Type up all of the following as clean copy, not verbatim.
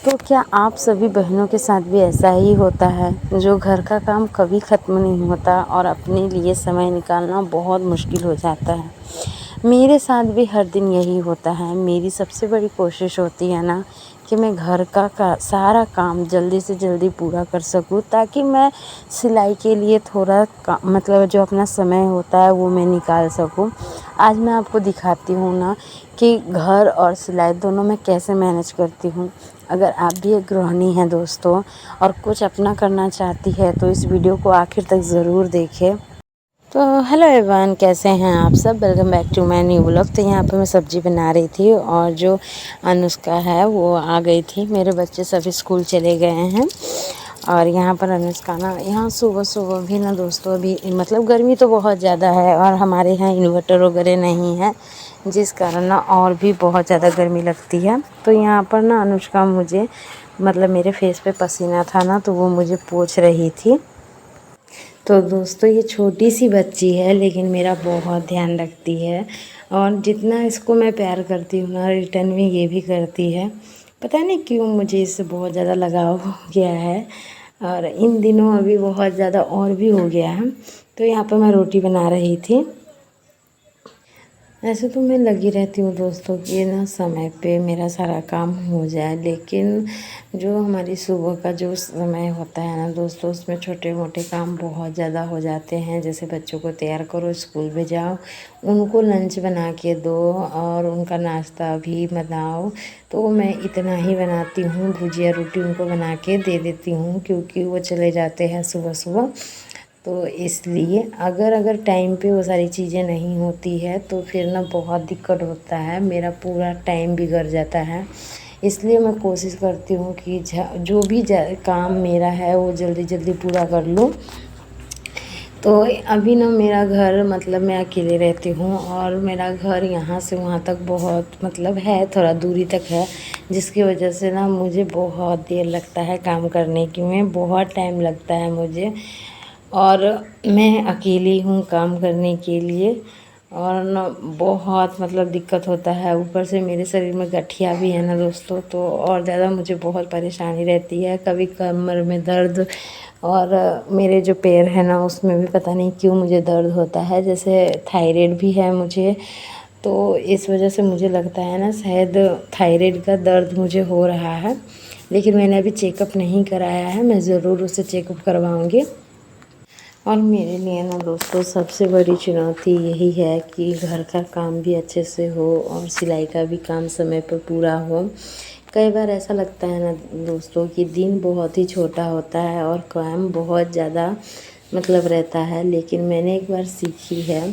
तो क्या आप सभी बहनों के साथ भी ऐसा ही होता है जो घर का काम कभी ख़त्म नहीं होता और अपने लिए समय निकालना बहुत मुश्किल हो जाता है। मेरे साथ भी हर दिन यही होता है। मेरी सबसे बड़ी कोशिश होती है ना कि मैं घर का सारा काम जल्दी से जल्दी पूरा कर सकूँ, ताकि मैं सिलाई के लिए थोड़ा मतलब जो अपना समय होता है वो मैं निकाल सकूँ। आज मैं आपको दिखाती हूँ ना कि घर और सिलाई दोनों मैं कैसे मैनेज करती हूँ। अगर आप भी एक गृहिणी हैं दोस्तों और कुछ अपना करना चाहती है तो इस वीडियो को आखिर तक ज़रूर देखें। तो हेलो एवरीवन, कैसे हैं आप सब। Welcome back to my new blog. तो यहाँ पे मैं सब्ज़ी बना रही थी और जो अनुष्का है वो आ गई थी। मेरे बच्चे सभी स्कूल चले गए हैं और यहाँ पर अनुष्का ना यहाँ सुबह सुबह भी ना दोस्तों अभी मतलब गर्मी तो बहुत ज़्यादा है और हमारे यहाँ इन्वर्टर वगैरह नहीं है, जिस कारण ना और भी बहुत ज़्यादा गर्मी लगती है। तो यहाँ पर ना अनुष्का मुझे मतलब मेरे फेस पे पसीना था ना तो वो मुझे पोंछ रही थी। तो दोस्तों ये छोटी सी बच्ची है लेकिन मेरा बहुत ध्यान रखती है और जितना इसको मैं प्यार करती हूँ ना रिटर्न में ये भी करती है। पता नहीं क्यों मुझे इससे बहुत ज़्यादा लगाव हो गया है और इन दिनों अभी बहुत ज़्यादा और भी हो गया है। तो यहाँ पर मैं रोटी बना रही थी। ऐसे तो मैं लगी रहती हूँ दोस्तों कि ना समय पे मेरा सारा काम हो जाए, लेकिन जो हमारी सुबह का जो समय होता है ना दोस्तों उसमें छोटे मोटे काम बहुत ज़्यादा हो जाते हैं। जैसे बच्चों को तैयार करो, स्कूल भेजाओ, उनको लंच बना के दो और उनका नाश्ता भी बनाओ। तो मैं इतना ही बनाती हूँ, भुजिया रोटी उनको बना के दे देती हूँ क्योंकि वो चले जाते हैं सुबह सुबह। तो इसलिए अगर टाइम पे वो सारी चीज़ें नहीं होती है तो फिर ना बहुत दिक्कत होता है, मेरा पूरा टाइम बिगड़ जाता है। इसलिए मैं कोशिश करती हूँ कि जो भी काम मेरा है वो जल्दी जल्दी पूरा कर लूँ। तो अभी ना मेरा घर मतलब मैं अकेले रहती हूँ और मेरा घर यहाँ से वहाँ तक बहुत मतलब है, थोड़ा दूरी तक है, जिसकी वजह से ना मुझे बहुत देर लगता है काम करने की में, बहुत टाइम लगता है मुझे। और मैं अकेली हूँ काम करने के लिए और ना बहुत मतलब दिक्कत होता है। ऊपर से मेरे शरीर में गठिया भी है ना दोस्तों, तो और ज़्यादा मुझे बहुत परेशानी रहती है। कभी कमर में दर्द और मेरे जो पैर है ना उसमें भी पता नहीं क्यों मुझे दर्द होता है। जैसे थायराइड भी है मुझे, तो इस वजह से मुझे लगता है ना शायद थायराइड का दर्द मुझे हो रहा है। लेकिन मैंने अभी चेकअप नहीं कराया है, मैं ज़रूर उसे चेकअप करवाऊँगी। और मेरे लिए ना दोस्तों सबसे बड़ी चुनौती यही है कि घर का काम भी अच्छे से हो और सिलाई का भी काम समय पर पूरा हो। कई बार ऐसा लगता है ना दोस्तों कि दिन बहुत ही छोटा होता है और काम बहुत ज़्यादा मतलब रहता है, लेकिन मैंने एक बार सीखी है।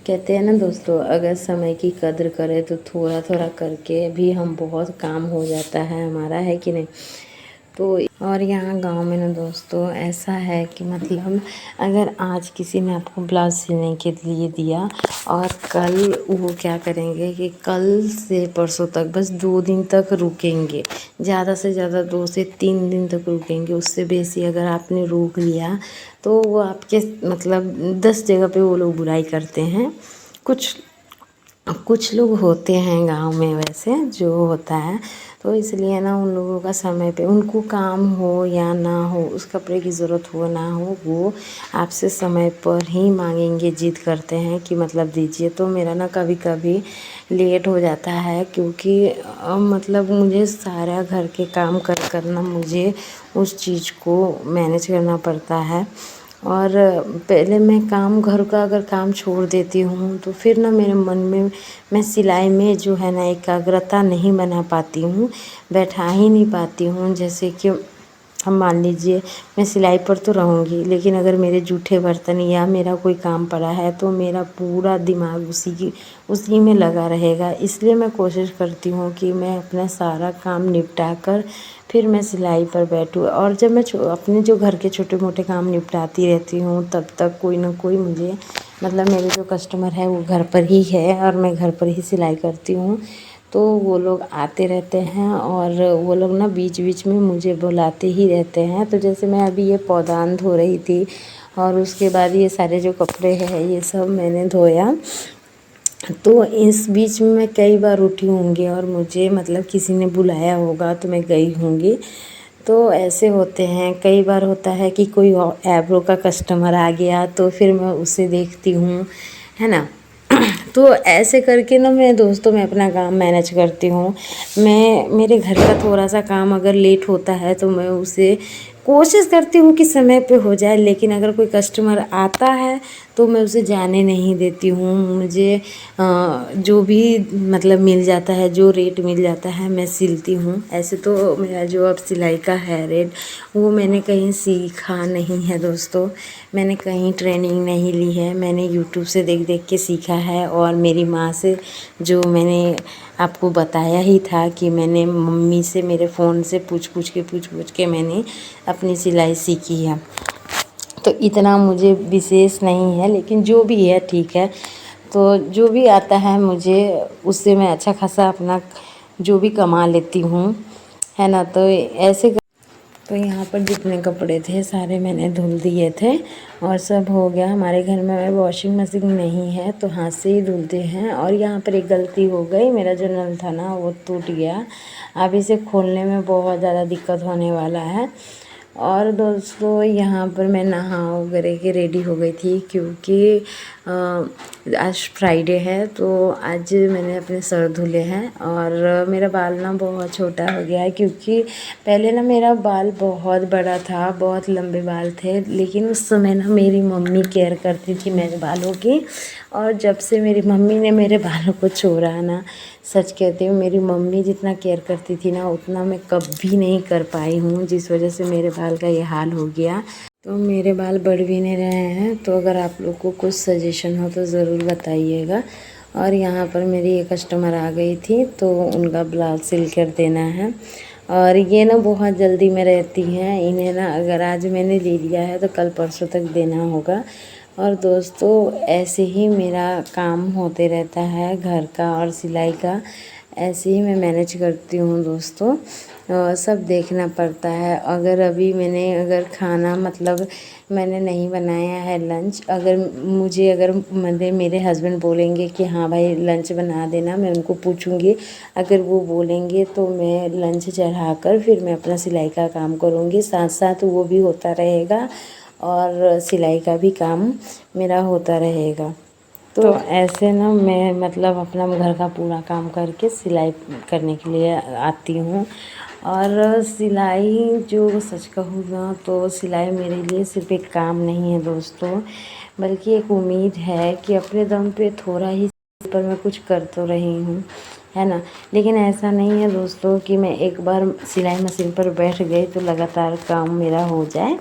कहते हैं ना दोस्तों, अगर समय की कद्र करें तो थोड़ा थोड़ा करके भी हम बहुत काम हो जाता है हमारा, है कि नहीं। तो और यहाँ गांव में ना दोस्तों ऐसा है कि मतलब अगर आज किसी ने आपको ब्लाउज़ सिलने के लिए दिया और कल वो क्या करेंगे कि कल से परसों तक बस 2 दिन तक रुकेंगे, ज़्यादा से ज़्यादा 2 से 3 दिन तक रुकेंगे। उससे बेसी अगर आपने रोक लिया तो वो आपके मतलब 10 जगह पे वो लोग बुराई करते हैं। कुछ कुछ लोग होते हैं गांव में वैसे जो होता है, तो इसलिए ना उन लोगों का समय पे उनको काम हो या ना हो, उस कपड़े की ज़रूरत हो ना हो, वो आपसे समय पर ही मांगेंगे, जिद करते हैं कि मतलब दीजिए। तो मेरा ना कभी कभी लेट हो जाता है क्योंकि मतलब मुझे सारा घर के काम कर करना मुझे उस चीज़ को मैनेज करना पड़ता है। और पहले मैं काम घर का अगर काम छोड़ देती हूँ तो फिर ना मेरे मन में मैं सिलाई में जो है ना एकाग्रता नहीं बना पाती हूँ, बैठा ही नहीं पाती हूँ। जैसे कि हम मान लीजिए मैं सिलाई पर तो रहूँगी, लेकिन अगर मेरे जूठे बर्तन या मेरा कोई काम पड़ा है तो मेरा पूरा दिमाग उसी में लगा रहेगा। इसलिए मैं कोशिश करती हूँ कि मैं अपना सारा काम निपटा कर फिर मैं सिलाई पर बैठूँ। और जब मैं अपने जो घर के छोटे मोटे काम निपटाती रहती हूँ तब तक कोई ना कोई मुझे मतलब मेरे जो कस्टमर है वो घर पर ही है और मैं घर पर ही सिलाई करती हूँ, तो वो लोग आते रहते हैं और वो लोग ना बीच बीच में मुझे बुलाते ही रहते हैं। तो जैसे मैं अभी ये पौधान धो रही थी और उसके बाद ये सारे जो कपड़े हैं ये सब मैंने धोया तो इस बीच में मैं कई बार उठी होंगी और मुझे मतलब किसी ने बुलाया होगा तो मैं गई होंगी। तो ऐसे होते हैं, कई बार होता है कि कोई एब्रो का कस्टमर आ गया तो फिर मैं उसे देखती हूँ, है ना। तो ऐसे करके ना मैं दोस्तों मैं अपना काम मैनेज करती हूँ। मैं मेरे घर का थोड़ा सा काम अगर लेट होता है तो मैं उसे कोशिश करती हूँ कि समय पे हो जाए, लेकिन अगर कोई कस्टमर आता है तो मैं उसे जाने नहीं देती हूँ। मुझे जो भी मतलब मिल जाता है, जो रेट मिल जाता है मैं सिलती हूँ। ऐसे तो मेरा जो अब सिलाई का है रेट, वो मैंने कहीं सीखा नहीं है दोस्तों, मैंने कहीं ट्रेनिंग नहीं ली है। मैंने यूट्यूब से देख देख के सीखा है और मेरी माँ से, जो मैंने आपको बताया ही था कि मैंने मम्मी से मेरे फ़ोन से पूछ पूछ के मैंने अपनी सिलाई सीखी है। तो इतना मुझे विशेष नहीं है, लेकिन जो भी है ठीक है। तो जो भी आता है मुझे उससे मैं अच्छा खासा अपना जो भी कमा लेती हूँ, है ना। तो ऐसे तो यहाँ पर जितने कपड़े थे सारे मैंने धुल दिए थे और सब हो गया। हमारे घर में वॉशिंग मशीन नहीं है तो हाथ से ही धुलते हैं। और यहाँ पर एक गलती हो गई, मेरा जो नल था ना वो टूट गया। अब इसे खोलने में बहुत ज़्यादा दिक्कत होने वाला है। और दोस्तों यहाँ पर मैं नहा वगैरह के रेडी हो गई थी, क्योंकि आज फ्राइडे है तो आज मैंने अपने सर धुले हैं। और मेरा बाल ना बहुत छोटा हो गया है, क्योंकि पहले ना मेरा बाल बहुत बड़ा था, बहुत लंबे बाल थे, लेकिन उस समय ना मेरी मम्मी केयर करती थी मेरे बालों की। और जब से मेरी मम्मी ने मेरे बालों को छोड़ा ना, सच कहती हूँ मेरी मम्मी जितना केयर करती थी ना उतना मैं कभी नहीं कर पाई हूँ, जिस वजह से मेरे बाल का ये हाल हो गया। तो मेरे बाल बढ़ भी नहीं रहे हैं। तो अगर आप लोग को कुछ सजेशन हो तो ज़रूर बताइएगा। और यहाँ पर मेरी एक कस्टमर आ गई थी तो उनका ब्लाउज सिल कर देना है। और ये ना बहुत जल्दी में रहती हैं, इन्हें ना अगर आज मैंने ले लिया है तो कल परसों तक देना होगा। और दोस्तों ऐसे ही मेरा काम होते रहता है घर का और सिलाई का, ऐसे ही मैं मैनेज करती हूँ दोस्तों। सब देखना पड़ता है। अगर अभी मैंने अगर खाना मतलब मैंने नहीं बनाया है लंच, अगर मेरे हस्बैंड बोलेंगे कि हाँ भाई लंच बना देना, मैं उनको पूछूंगी। अगर वो बोलेंगे तो मैं लंच चढ़ाकर फिर मैं अपना सिलाई का काम करूँगी, साथ साथ वो भी होता रहेगा और सिलाई का भी काम मेरा होता रहेगा। तो ऐसे ना मैं मतलब अपना घर का पूरा काम करके सिलाई करने के लिए आती हूँ। और सिलाई जो सच कहूँ ना तो सिलाई मेरे लिए सिर्फ़ एक काम नहीं है दोस्तों, बल्कि एक उम्मीद है कि अपने दम पे थोड़ा ही पर मैं कुछ कर तो रही हूँ, है ना। लेकिन ऐसा नहीं है दोस्तों कि मैं एक बार सिलाई मशीन पर बैठ गई तो लगातार काम मेरा हो जाए,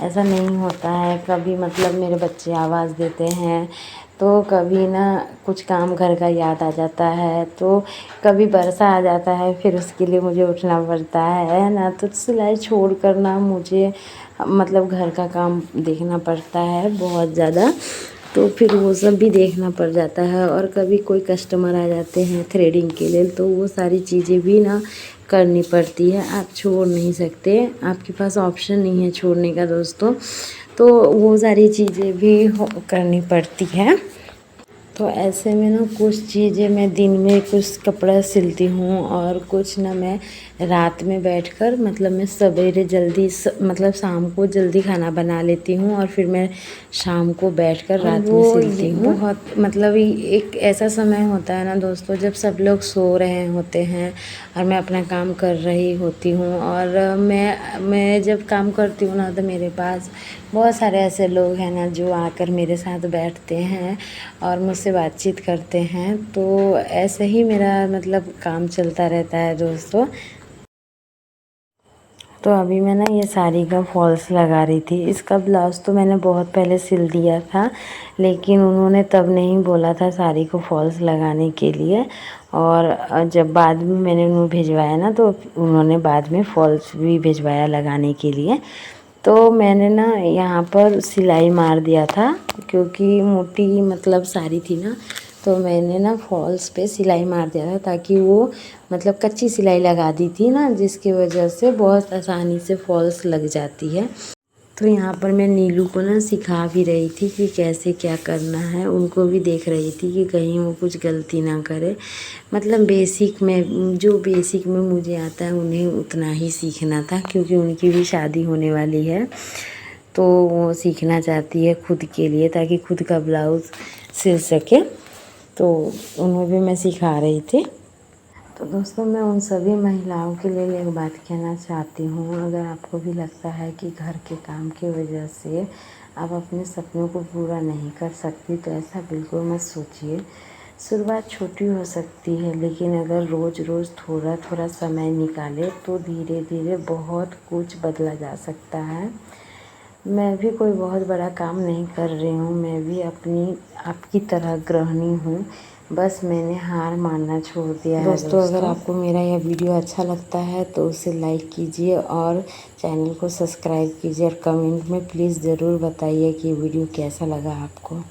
ऐसा नहीं होता है। कभी मतलब मेरे बच्चे आवाज़ देते हैं, तो कभी ना कुछ काम घर का याद आ जाता है, तो कभी बरसा आ जाता है, फिर उसके लिए मुझे उठना पड़ता है ना। तो सिलाई छोड़ कर ना मुझे मतलब घर का काम देखना पड़ता है बहुत ज़्यादा, तो फिर वो सब भी देखना पड़ जाता है। और कभी कोई कस्टमर आ जाते हैं थ्रेडिंग के लिए तो वो सारी चीज़ें भी ना करनी पड़ती है, आप छोड़ नहीं सकते, आपके पास ऑप्शन नहीं है छोड़ने का दोस्तों। तो वो सारी चीज़ें भी करनी पड़ती है। तो ऐसे में ना कुछ चीज़ें मैं दिन में कुछ कपड़ा सिलती हूँ और कुछ ना मैं रात में बैठकर मतलब मैं सवेरे जल्दी मतलब शाम को जल्दी खाना बना लेती हूँ और फिर मैं शाम को बैठकर रात में सिलती हूँ। बहुत मतलब एक ऐसा समय होता है ना दोस्तों जब सब लोग सो रहे होते हैं और मैं अपना काम कर रही होती हूँ। और मैं जब काम करती हूँ ना तो मेरे पास बहुत सारे ऐसे लोग हैं ना जो आकर मेरे साथ बैठते हैं और मुझसे बातचीत करते हैं। तो ऐसे ही मेरा मतलब काम चलता रहता है दोस्तों। तो अभी मैं ना ये साड़ी का फॉल्स लगा रही थी। इसका ब्लाउज़ तो मैंने बहुत पहले सिल दिया था, लेकिन उन्होंने तब नहीं बोला था साड़ी को फॉल्स लगाने के लिए। और जब बाद में मैंने उन्हें भिजवाया ना तो उन्होंने बाद में फॉल्स भी भिजवाया लगाने के लिए। तो मैंने ना यहाँ पर सिलाई मार दिया था, क्योंकि मोटी मतलब साड़ी थी ना, तो मैंने ना फॉल्स पे सिलाई मार दिया था ताकि वो मतलब कच्ची सिलाई लगा दी थी ना, जिसकी वजह से बहुत आसानी से फॉल्स लग जाती है। तो यहाँ पर मैं नीलू को ना सिखा भी रही थी कि कैसे क्या करना है, उनको भी देख रही थी कि कहीं वो कुछ गलती ना करे। मतलब बेसिक में, जो बेसिक में मुझे आता है उन्हें उतना ही सीखना था, क्योंकि उनकी भी शादी होने वाली है तो वो सीखना चाहती है खुद के लिए, ताकि खुद का ब्लाउज़ सिल सके। तो उन्हें भी मैं सिखा रही थी। तो दोस्तों, मैं उन सभी महिलाओं के लिए एक बात कहना चाहती हूँ, अगर आपको भी लगता है कि घर के काम की वजह से आप अपने सपनों को पूरा नहीं कर सकती, तो ऐसा बिल्कुल मत सोचिए। शुरुआत छोटी हो सकती है, लेकिन अगर रोज़ रोज़ थोड़ा थोड़ा समय निकाले तो धीरे धीरे बहुत कुछ बदला जा सकता है। मैं भी कोई बहुत बड़ा काम नहीं कर रही हूँ, मैं भी आपकी तरह गृहिणी हूँ, बस मैंने हार मानना छोड़ दिया है। दोस्तों, अगर आपको मेरा यह वीडियो अच्छा लगता है तो उसे लाइक कीजिए और चैनल को सब्सक्राइब कीजिए, और कमेंट में प्लीज़ ज़रूर बताइए कि वीडियो कैसा लगा आपको।